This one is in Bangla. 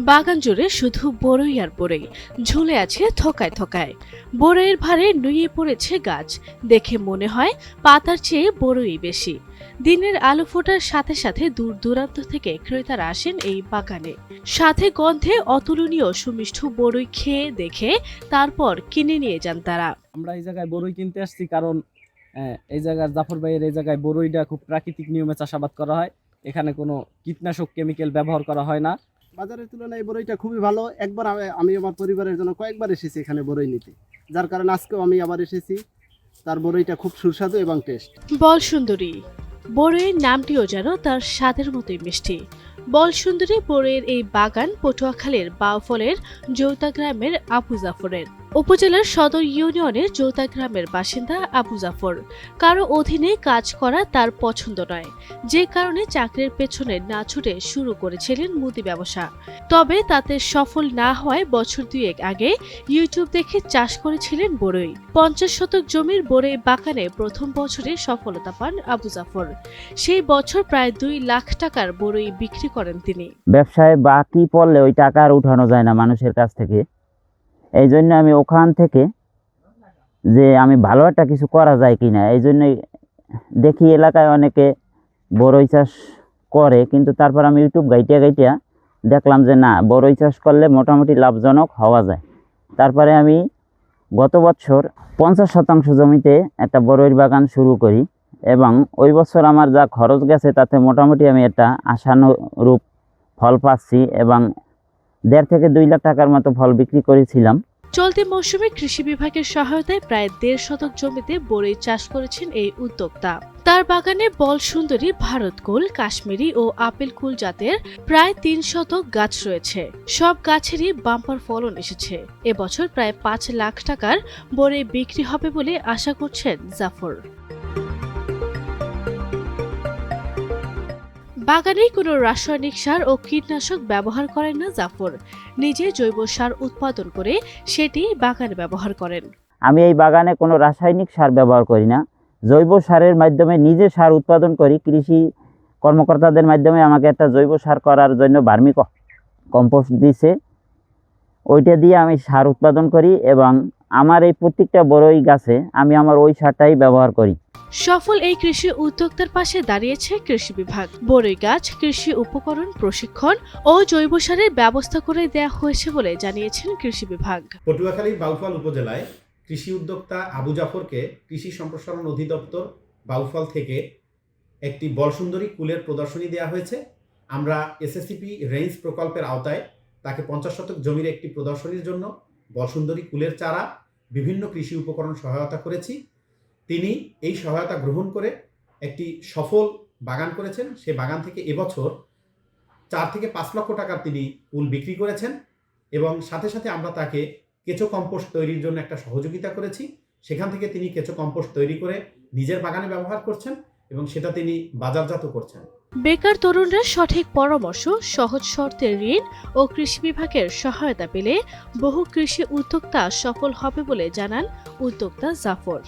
বাগান জুড়ে শুধু বড়ই আর বড়ই, ঝুলে আছে থোকায় থোকায়। বড়ইয়ের ভারে নুয়ে পড়েছে গাছ, দেখে মনে হয় পাতার চেয়ে বড়ই বেশি। দিনের আলো ফোটার সাথে সাথে দূর দূরান্ত থেকে ক্রেতারা আসেন এই বাগানে। সাথে গন্ধে অতুলনীয় সুমিষ্ঠ বড়ই খেয়ে দেখে তারপর কিনে নিয়ে যান তারা। আমরা এই জায়গায় বড়ই কিনতে আসছি কারণ এই জায়গার জাফর ভাইয়ের এই জায়গায় বড়ইটা খুব প্রাকৃতিক নিয়মে চাষাবাদ করা হয়। এখানে কোনো কীটনাশক কেমিক্যাল ব্যবহার করা হয় না। বাজারের তুলনায় এই বড়ইটা খুবই ভালো। একবার আমি আমার পরিবারের জন্য কয়েকবার এসেছি এখানে বড়ই নিতে, যার কারণে আজকেও আমি আবার এসেছি। তার বড়ইটা খুব সুস্বাদু এবং টেস্ট। বলসুন্দরী বড়ইয়ের নামটিও যেন তার স্বাদের মতোই মিষ্টি। বলসুন্দরী বড়ইয়ের এই বাগান পটুয়াখালীর বাউফলের জৌতা গ্রামের আবু জাফরের। উপজেলার সদর ইউনিয়নের জৌতা গ্রামের বাসিন্দা আবু জাফর। কারো অধীনে কাজ করা তার পছন্দ নয়, যে কারণে চাকরির পেছনে না ছুটে শুরু করেছিলেন মুদি ব্যবসা। তবে তাতে সফল না হওয়ায় বছর দুয়েক আগে ইউটিউব দেখে চাষ করেছিলেন বড়ই। 50 শতক জমির বড়ই বাগানে প্রথম বছরে সফলতা পান আবু জাফর। সেই বছর প্রায় 2 লাখ টাকার বড়ই বিক্রি করেন তিনি। ব্যবসায় বাকি পড়লে ওই টাকা আর উঠানো যায় না মানুষের কাছ থেকে। এই জন্য আমি ওখান থেকে যে আমি ভালো একটা কিছু করা যায় কিনা, এই জন্যই দেখি এলাকায় অনেকে বড়ই চাষ করে, কিন্তু তারপর আমি ইউটিউব গাইটিয়া দেখলাম যে না, বড়ই চাষ করলে মোটামুটি লাভজনক হওয়া যায়। তারপরে আমি গত বছর 50 শতাংশ জমিতে একটা বড়ইর বাগান শুরু করি এবং ওই বছর আমার যা খরচ গেছে তাতে মোটামুটি আমি একটা আশানুরূপ ফল পাচ্ছি এবং 1.5 থেকে 2 লাখ টাকার মতো ফল বিক্রি করেছিলাম। চলতি মৌসুমে কৃষি বিভাগের সহায়তায় প্রায় 1.5 শতক জমিতে বড়ই চাষ করেছেন এই উদ্যোক্তা। তার বাগানে বলসুন্দরী, ভারতকুল, কাশ্মীরি ও আপেল কুল জাতের প্রায় 3 শতক গাছ রয়েছে। সব গাছেরই বাম্পার ফলন এসেছে। এবছর প্রায় 5 লাখ টাকার বড়ই বিক্রি হবে বলে আশা করছেন জাফর। বাগানে কোনো রাসায়নিক সার ও কীটনাশক ব্যবহার করেন না জাফর। নিজে জৈব সার উৎপাদন করে সেটি বাগানে ব্যবহার করেন। আমি এই বাগানে কোনো রাসায়নিক সার ব্যবহার করি না, জৈব সারের মাধ্যমে নিজে সার উৎপাদন করি। কৃষি কর্মকর্তাদের মাধ্যমে আমাকে একটা জৈব সার করার জন্য ভার্মি কম্পোস্ট দিয়েছে, ওইটা দিয়ে আমি সার উৎপাদন করি এবং আমার এই প্রত্যেকটা বড়ই গাছে আমি আমার ওই সারটাই ব্যবহার করি। সফল এই কৃষি উদ্যোক্তার পাশে দাঁড়িয়েছে কৃষি বিভাগ। বড়ই গাছ, কৃষি উপকরণ, প্রশিক্ষণ ও জৈব সারের ব্যবস্থা করে দেওয়া হয়েছে বলে জানিয়েছেন কৃষি বিভাগ। পটুয়াখালীর বাউফল উপজেলায় কৃষি উদ্যোক্তা আবু জাফরকে কৃষি সম্প্রসারণ অধিদপ্তর বাউফল থেকে একটি বলসুন্দরী কুলের প্রদর্শনী দেওয়া হয়েছে। আমরা এসএসসিপি রেঞ্জ প্রকল্পের আওতায় তাকে 50 শতক জমির একটি প্রদর্শনীর জন্য বলসুন্দরী কুলের চারা, বিভিন্ন কৃষি উপকরণ সহায়তা করেছি। তিনি এই সহায়তা গ্রহণ করে একটি সফল বাগান করেছেন। সে বাগান থেকে এবছর 4 থেকে 5 লক্ষ টাকার তিনি কুল বিক্রি করেছেন এবং সাথে সাথে আমরা তাকে কেঁচো কম্পোস্ট তৈরির জন্য একটা সহযোগিতা করেছি। সেখান থেকে তিনি কেঁচো কম্পোস্ট তৈরি করে নিজের বাগানে ব্যবহার করছেন এবং সেটা তিনি বাজারজাত করছেন। বেকার তরুণরা সঠিক পরামর্শ, সহজ শর্তে ঋণ ও কৃষি বিভাগের সহায়তা পেলে বহু কৃষি উদ্যোক্তা সফল হবে বলে জানান উদ্যোক্তা জাফর।